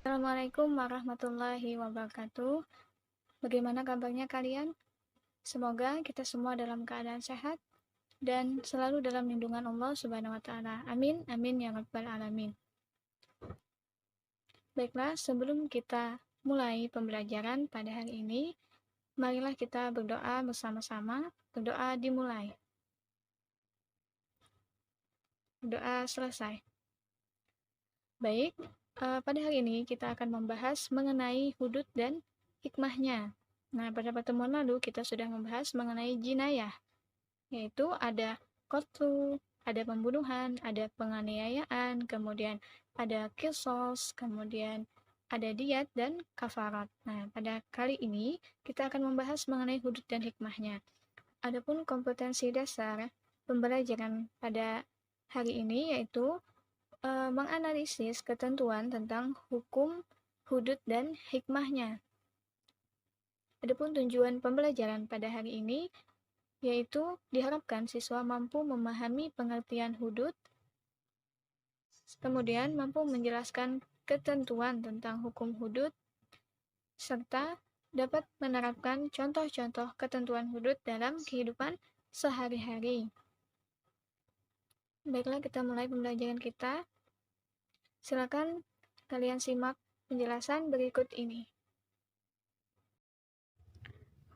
Assalamualaikum warahmatullahi wabarakatuh. Bagaimana kabarnya kalian? Semoga kita semua dalam keadaan sehat dan selalu dalam lindungan Allah Subhanahu wa taala. Amin amin ya rabbal alamin. Baiklah, sebelum kita mulai pembelajaran pada hari ini, marilah kita berdoa bersama-sama. Berdoa dimulai. Berdoa selesai. Baik, pada hari ini kita akan membahas mengenai hudud dan hikmahnya. Nah, pada pertemuan lalu kita sudah membahas mengenai jinayah, yaitu ada qatlu, ada pembunuhan, ada penganiayaan, kemudian ada qisas, kemudian ada diyat dan kafarat. Nah, pada kali ini kita akan membahas mengenai hudud dan hikmahnya. Adapun kompetensi dasar pembelajaran pada hari ini yaitu menganalisis ketentuan tentang hukum, hudud, dan hikmahnya. Adapun tujuan pembelajaran pada hari ini yaitu diharapkan siswa mampu memahami pengertian hudud, kemudian mampu menjelaskan ketentuan tentang hukum hudud, serta dapat menerapkan contoh-contoh ketentuan hudud dalam kehidupan sehari-hari. Baiklah, kita mulai pembelajaran kita. Silakan kalian simak penjelasan berikut ini.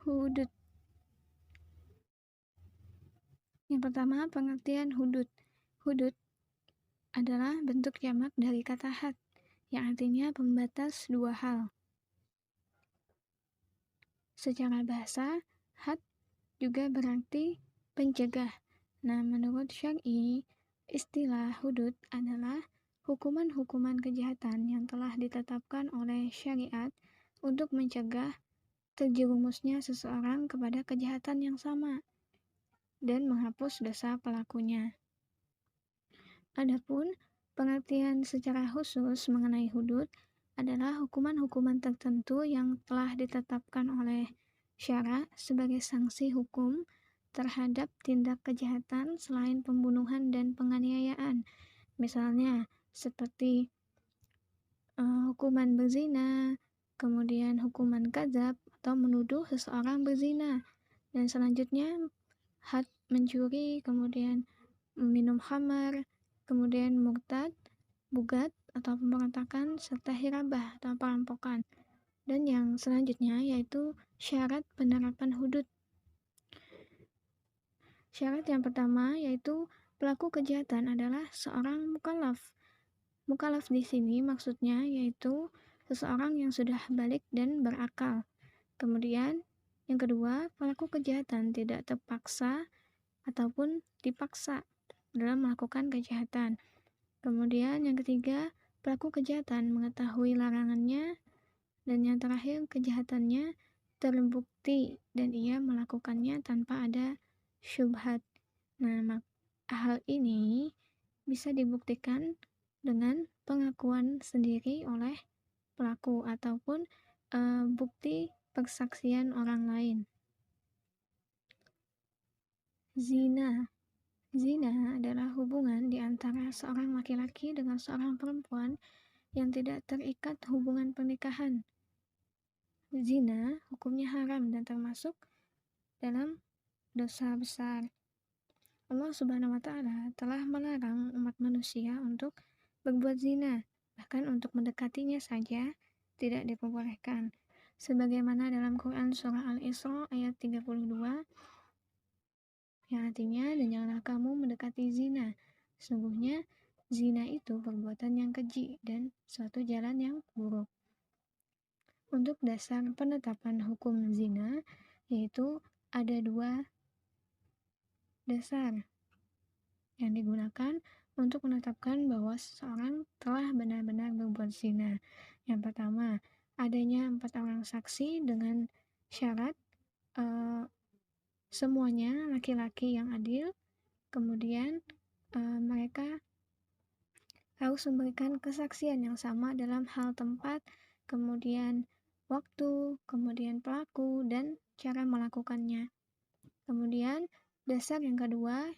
Hudud. Yang pertama, pengertian hudud. Hudud adalah bentuk jamak dari kata had, yang artinya pembatas dua hal. Secara bahasa, had juga berarti pencegah. Nah, menurut syar'i, istilah hudud adalah hukuman-hukuman kejahatan yang telah ditetapkan oleh syariat untuk mencegah terjerumusnya seseorang kepada kejahatan yang sama dan menghapus dosa pelakunya. Adapun pengertian secara khusus mengenai hudud adalah hukuman-hukuman tertentu yang telah ditetapkan oleh syara sebagai sanksi hukum terhadap tindak kejahatan selain pembunuhan dan penganiayaan. Misalnya seperti hukuman berzina, kemudian hukuman kadzab atau menuduh seseorang berzina, dan selanjutnya had mencuri, kemudian minum khamar, kemudian murtad, bugat atau pemberontakan, serta hirabah atau perampokan. Dan yang selanjutnya yaitu syarat penerapan hudud. Syarat yang pertama yaitu pelaku kejahatan adalah seorang mukallaf. Mukallaf di sini maksudnya yaitu seseorang yang sudah balik dan berakal. Kemudian yang kedua, pelaku kejahatan tidak terpaksa ataupun dipaksa dalam melakukan kejahatan. Kemudian yang ketiga, pelaku kejahatan mengetahui larangannya. Dan yang terakhir, kejahatannya terbukti dan ia melakukannya tanpa ada syubhat. Nah, hal ini bisa dibuktikan dengan pengakuan sendiri oleh pelaku ataupun bukti persaksian orang lain. Zina. Zina adalah hubungan di antara seorang laki-laki dengan seorang perempuan yang tidak terikat hubungan pernikahan. Zina hukumnya haram dan termasuk dalam dosa besar. Allah Subhanahu wa taala telah melarang umat manusia untuk berbuat zina, bahkan untuk mendekatinya saja tidak diperbolehkan. Sebagaimana dalam Quran surah Al-Isra ayat 32 yang artinya, dan janganlah kamu mendekati zina. Sesungguhnya zina itu perbuatan yang keji dan suatu jalan yang buruk. Untuk dasar penetapan hukum zina yaitu ada dua dasar yang digunakan untuk menetapkan bahwa seseorang telah benar-benar berbuat zina. Yang pertama, adanya 4 orang saksi dengan syarat semuanya laki-laki yang adil. Kemudian mereka harus memberikan kesaksian yang sama dalam hal tempat, kemudian waktu, kemudian pelaku, dan cara melakukannya. Kemudian dasar yang kedua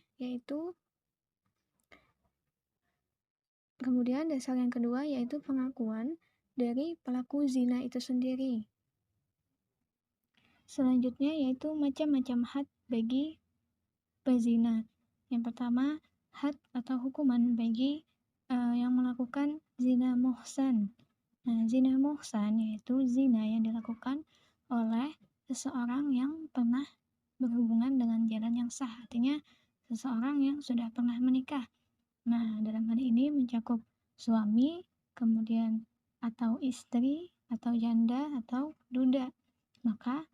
yaitu pengakuan dari pelaku zina itu sendiri. Selanjutnya yaitu macam-macam had bagi pezina. Yang pertama, had atau hukuman bagi yang melakukan zina muhsan. Nah, zina muhsan yaitu zina yang dilakukan oleh seseorang yang pernah berhubungan dengan jalan yang sah, artinya seseorang yang sudah pernah menikah. Nah, dalam hal ini mencakup suami, kemudian atau istri, atau janda, atau duda. Maka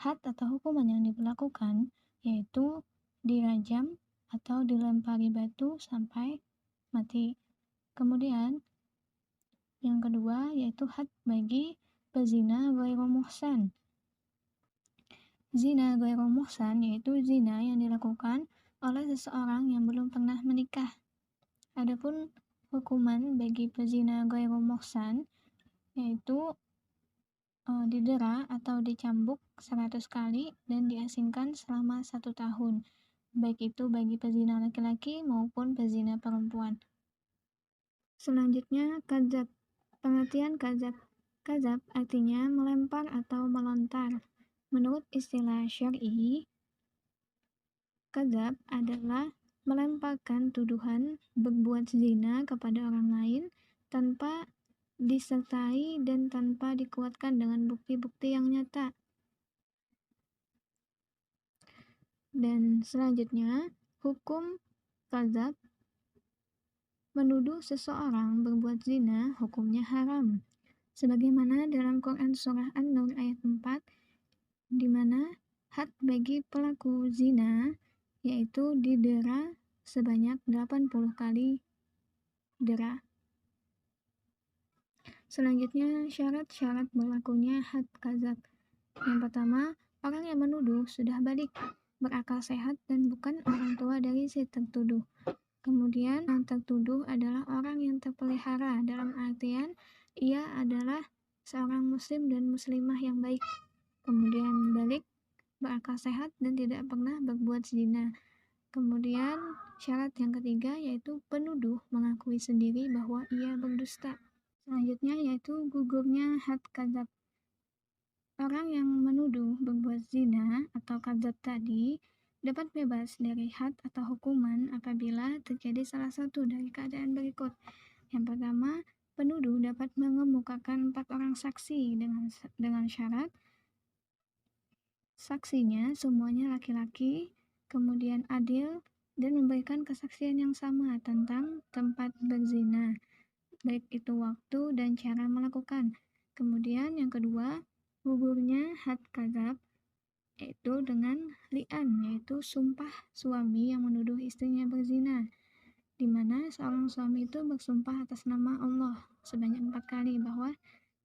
had atau hukuman yang diberlakukan yaitu dirajam atau dilempari batu sampai mati. Kemudian yang kedua yaitu had bagi pezina ghairu muhsan. Zina ghairu muhsan yaitu zina yang dilakukan oleh seseorang yang belum pernah menikah. Adapun hukuman bagi pezina ghairu muhsan yaitu didera atau dicambuk 100 kali dan diasingkan selama 1 tahun, baik itu bagi pezina laki-laki maupun pezina perempuan. Selanjutnya, kadzab. Pengertian kadzab. Kadzab artinya melempar atau melontar. Menurut istilah syar'i, kadzab adalah melemparkan tuduhan berbuat zina kepada orang lain tanpa disertai dan tanpa dikuatkan dengan bukti-bukti yang nyata. Dan selanjutnya, hukum kadzab menuduh seseorang berbuat zina hukumnya haram. Sebagaimana dalam Quran surah An-Nur ayat 4, di mana had bagi pelaku zina yaitu didera sebanyak 80 kali dera. Selanjutnya, syarat-syarat berlakunya had kadzab. Yang pertama, orang yang menuduh sudah balik, berakal sehat, dan bukan orang tua dari si tertuduh. Kemudian, yang tertuduh adalah orang yang terpelihara, dalam artian ia adalah seorang muslim dan muslimah yang baik. Kemudian balik, berakal sehat, dan tidak pernah berbuat zina. Kemudian, syarat yang ketiga yaitu penuduh mengakui sendiri bahwa ia berdusta. Selanjutnya yaitu gugurnya had kadzab. Orang yang menuduh berbuat zina atau kadzab tadi dapat bebas dari had atau hukuman apabila terjadi salah satu dari keadaan berikut. Yang pertama, penuduh dapat mengemukakan 4 orang saksi dengan syarat saksinya semuanya laki-laki, kemudian adil, dan memberikan kesaksian yang sama tentang tempat berzina, baik itu waktu dan cara melakukan. Kemudian yang kedua, gugurnya had kadzab yaitu dengan li'an, yaitu sumpah suami yang menuduh istrinya berzina, di mana seorang suami itu bersumpah atas nama Allah sebanyak 4 kali bahwa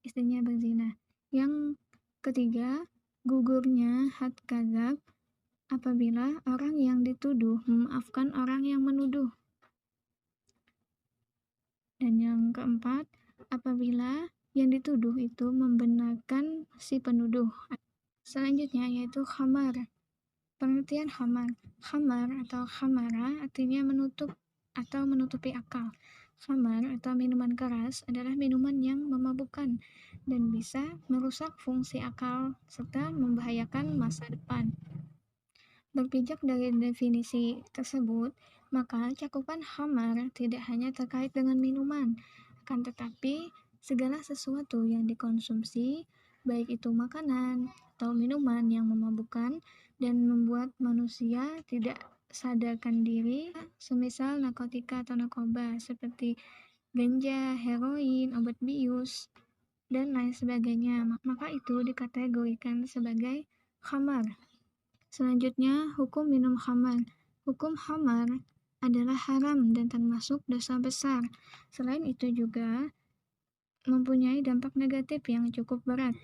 istrinya berzina. Yang ketiga, gugurnya had kadzab apabila orang yang dituduh memaafkan orang yang menuduh. Dan yang keempat, apabila yang dituduh itu membenarkan si penuduh. Selanjutnya yaitu khamar. Pengertian khamar. Khamar atau khamara artinya menutup atau menutupi akal. Khamar atau minuman keras adalah minuman yang memabukkan dan bisa merusak fungsi akal serta membahayakan masa depan. Berpijak dari definisi tersebut, maka cakupan khamar tidak hanya terkait dengan minuman, akan tetapi segala sesuatu yang dikonsumsi, baik itu makanan atau minuman yang memabukkan dan membuat manusia tidak sadarkan diri, semisal narkotika atau narkoba seperti ganja, heroin, obat bius, dan lain sebagainya, maka itu dikategorikan sebagai khamar. Selanjutnya, hukum minum khamar. Hukum khamar adalah haram dan termasuk dosa besar. Selain itu juga mempunyai dampak negatif yang cukup berat.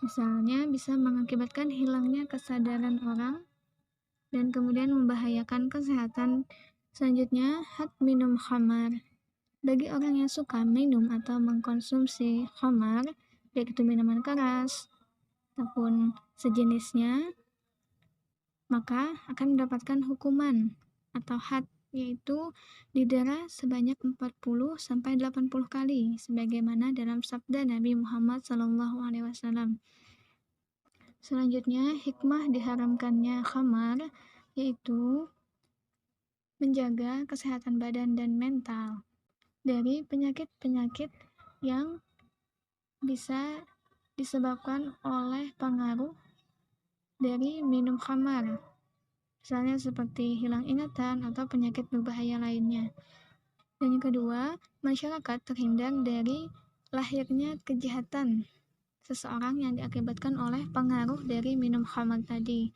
Misalnya bisa mengakibatkan hilangnya kesadaran orang dan kemudian membahayakan kesehatan. Selanjutnya, had minum khamar. Bagi orang yang suka minum atau mengkonsumsi khamar, baik itu minuman keras ataupun sejenisnya, maka akan mendapatkan hukuman atau had yaitu didera sebanyak 40-80 kali, sebagaimana dalam sabda Nabi Muhammad SAW. Selanjutnya, hikmah diharamkannya khamar, yaitu menjaga kesehatan badan dan mental dari penyakit-penyakit yang bisa disebabkan oleh pengaruh dari minum khamar, misalnya seperti hilang ingatan atau penyakit berbahaya lainnya. Dan yang kedua, masyarakat terhindar dari lahirnya kejahatan seseorang yang diakibatkan oleh pengaruh dari minum khamar tadi.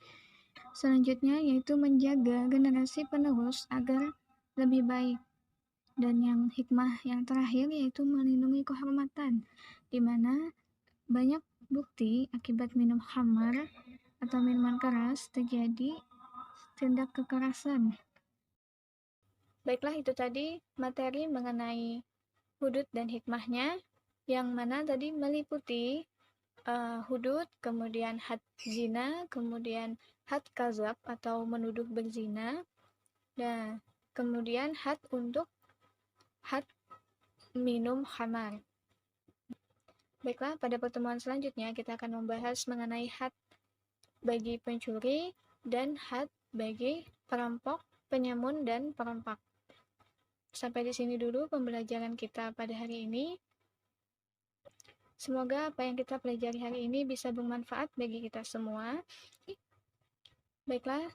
Selanjutnya yaitu menjaga generasi penerus agar lebih baik. Dan yang hikmah yang terakhir yaitu melindungi kehormatan, di mana banyak bukti akibat minum khamar atau minuman keras terjadi tindak kekerasan. Baiklah, itu tadi materi mengenai hudud dan hikmahnya, yang mana tadi meliputi hudud, kemudian had zina, kemudian had kazab atau menuduh berzina, dan kemudian had untuk had minum khamar. Baiklah, pada pertemuan selanjutnya kita akan membahas mengenai had bagi pencuri dan had bagi perampok, penyamun, dan perompak. Sampai di sini dulu pembelajaran kita pada hari ini. Semoga apa yang kita pelajari hari ini bisa bermanfaat bagi kita semua. Baiklah,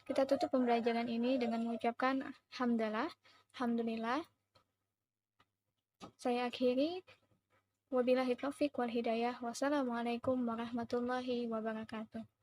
kita tutup pembelajaran ini dengan mengucapkan hamdalah, alhamdulillah. Saya akhiri. Wabillahi taufiq wal hidayah. Wassalamualaikum warahmatullahi wabarakatuh.